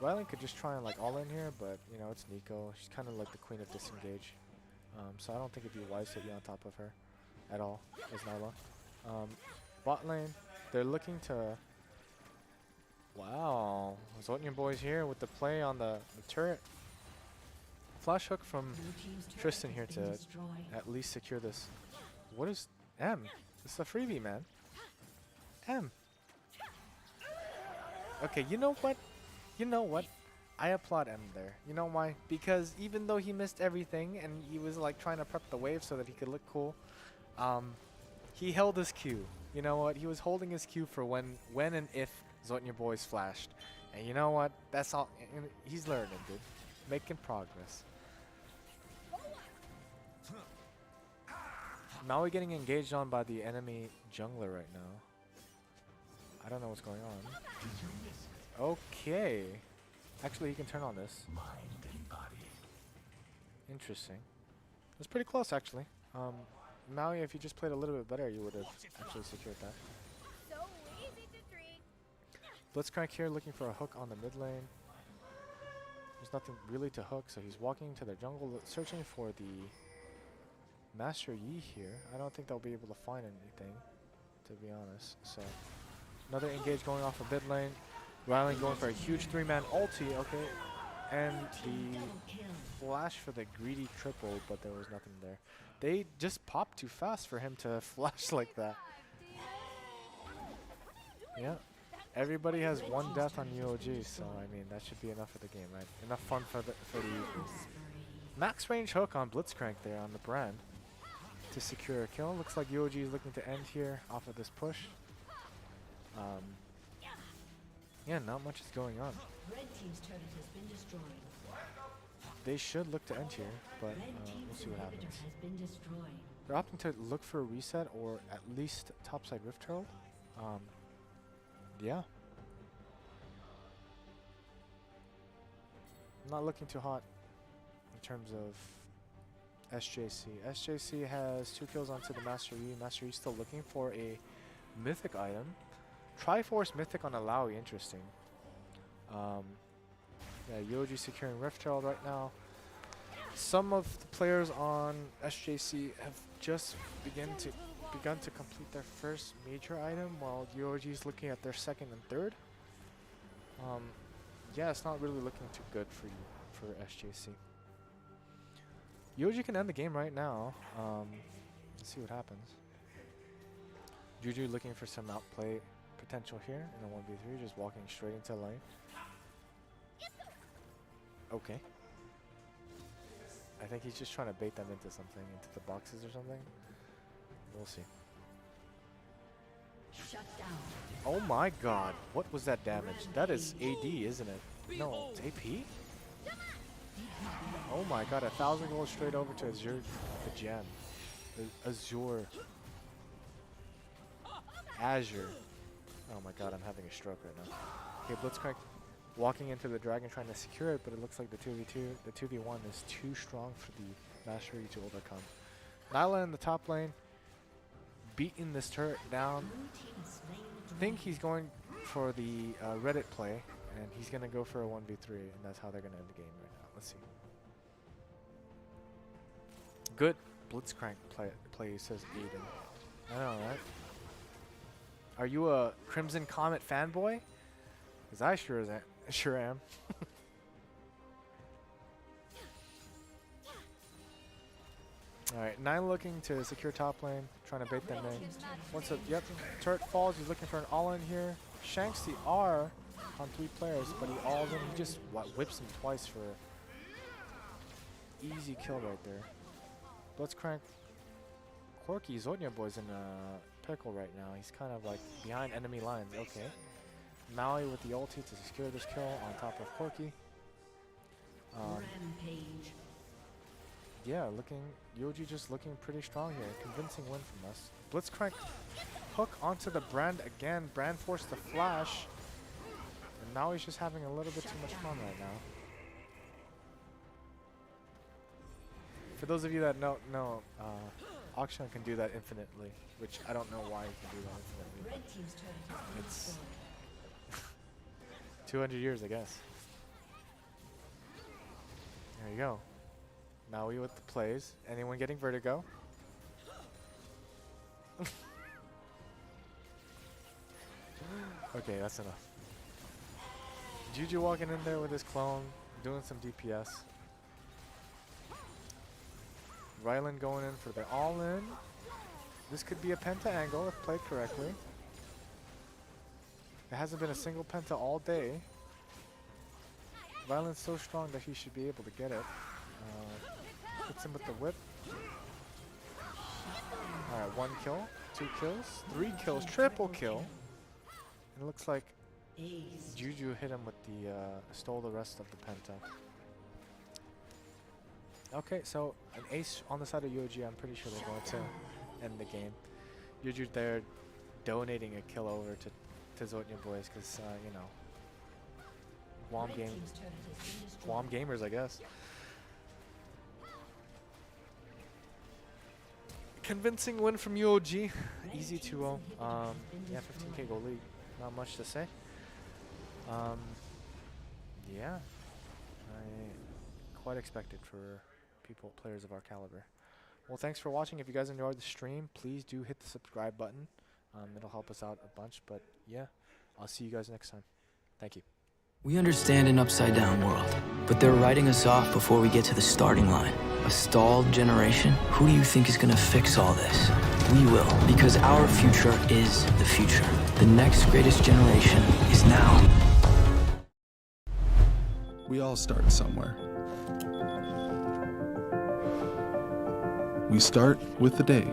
Rylan could just try and like all in here, but you know, it's Nico. She's kind of like the queen of disengage. So I don't think it'd be wise to be on top of her at all, as Nyla. Bot lane, they're looking to... Wow, Zotnian boys here with the play on the turret. Flash hook from Tristan here to at least secure this. What is M? This is a freebie, man. M. Okay, you know what? You know what? I applaud M there. You know why? Because even though he missed everything and he was like trying to prep the wave so that he could look cool, he held his Q. You know what? He was holding his Q for when and if Zotnia boys flashed. And you know what? That's all. He's learning, dude. Making progress. Now we're getting engaged on by the enemy jungler right now. I don't know what's going on. Okay. Actually, he can turn on this. Interesting. It's pretty close, actually. Maui, if you just played a little bit better, you would have actually secured that. Blitzcrank here looking for a hook on the mid lane. There's nothing really to hook, so he's walking to the jungle, searching for the Master Yi here. I don't think they'll be able to find anything, to be honest. So, another engage going off of mid lane. Rylan going for a huge 3-man ulti, okay. And the flash for the greedy triple, but there was nothing there. They just popped too fast for him to flash like that. Yeah. Everybody has 1 death on UOG, so I mean that should be enough for the game, right? Enough fun for the max range hook on Blitzcrank there on the brand to secure a kill. Looks like UOG is looking to end here off of this push. Yeah, not much is going on. Red team's turret has been destroyed. They should look to end here, but we'll see what happens. Has been destroyed. They're opting to look for a reset or at least topside Rift Herald. Yeah. Not looking too hot in terms of SJC. SJC has 2 kills onto the Master Yi. Master Yi still looking for a mythic item. Triforce Mythic on Alawi, interesting. Yeah, Yoji securing Rift Herald right now. Some of the players on SJC have just begun to complete their first major item, while Yoji is looking at their second and third. Yeah, it's not really looking too good for SJC. Yoji can end the game right now. Let's see what happens. Juju looking for some outplay potential here in a 1v3, just walking straight into lane. Okay. I think he's just trying to bait them into something, into the boxes or something. We'll see. Shut down. Oh my god, what was that damage? That is AD, isn't it? No, it's AP? Oh my god, 1,000 gold straight over to Azure, the gem. Azure. Azure. Oh my god, I'm having a stroke right now. Okay, Blitzcrank walking into the dragon trying to secure it, but it looks like the 2v2, the 2v1 is too strong for the Mastery to overcome. Nyla in the top lane, beating this turret down. I think he's going for the Reddit play, and he's going to go for a 1v3, and that's how they're going to end the game right now. Let's see. Good Blitzcrank play, says Aiden. I know, right? Are you a Crimson Comet fanboy? Because I sure am. Alright, 9 looking to secure top lane, trying to bait them in. Once the turret falls, he's looking for an all-in here. Shanks the R on 3 players, but he alls in. He just whips him twice for easy kill right there. Blitzcrank. Corky, Zotnia boy's in a pickle right now. He's kind of like behind enemy lines. Okay. Maui with the ulti to secure this kill on top of Corky. Rampage. Yeah, Yoji just looking pretty strong here. Convincing win from us. Blitzcrank hook onto the Brand again. Brand forced the flash. And now he's just having a little bit too much fun right now. For those of you that know, Akshan can do that infinitely, which I don't know why he can do that infinitely. Red team's turret has been It's destroyed. 200 years, I guess. There you go. Maui with the plays. Anyone getting vertigo? Okay, that's enough. Juju walking in there with his clone, doing some DPS. Rylan going in for the all-in. This could be a penta angle if played correctly. There hasn't been a single penta all day. Rylan's so strong that he should be able to get it. Hits him with the whip. Alright, 1 kill, 2 kills, 3 kills, triple kill. It looks like Ace. Juju hit him with the, stole the rest of the penta. Okay, so an ace on the side of Yoji. I'm pretty sure they're going to end the game. Yoji there donating a kill over to Zotnia boys because, you know, Guam Red game, team's turret has been destroyed. Guam gamers, I guess. Convincing win from UOG. Easy 2-0. Yeah, 15k gold lead. Not much to say. Yeah, quite expected for players of our caliber. Well, thanks for watching. If you guys enjoyed the stream, please do hit the subscribe button. It'll help us out a bunch. But yeah, I'll see you guys next time. Thank you. We understand an upside-down world, but they're writing us off before we get to the starting line. A stalled generation? Who do you think is gonna fix all this? We will, because our future is the future. The next greatest generation is now. We all start somewhere. We start with the day.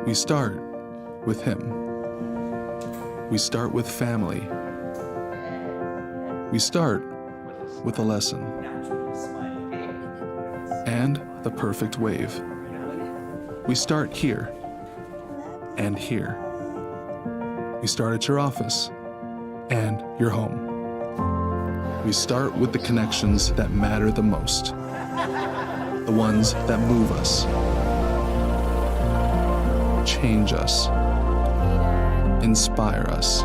We start with him. We start with family. We start with a lesson. And the perfect wave. We start here and here. We start at your office and your home. We start with the connections that matter the most. The ones that move us, change us, inspire us.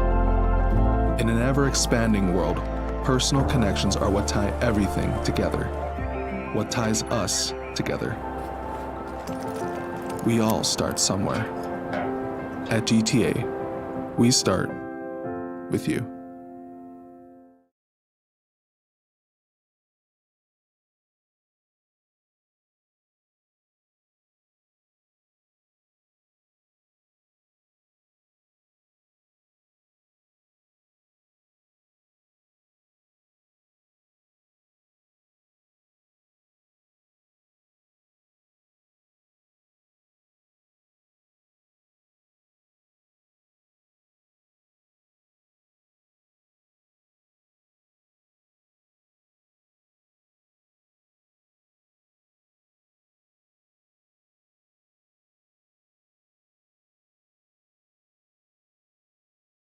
In an ever-expanding world, personal connections are what tie everything together. What ties us together. We all start somewhere. At GTA, we start with you.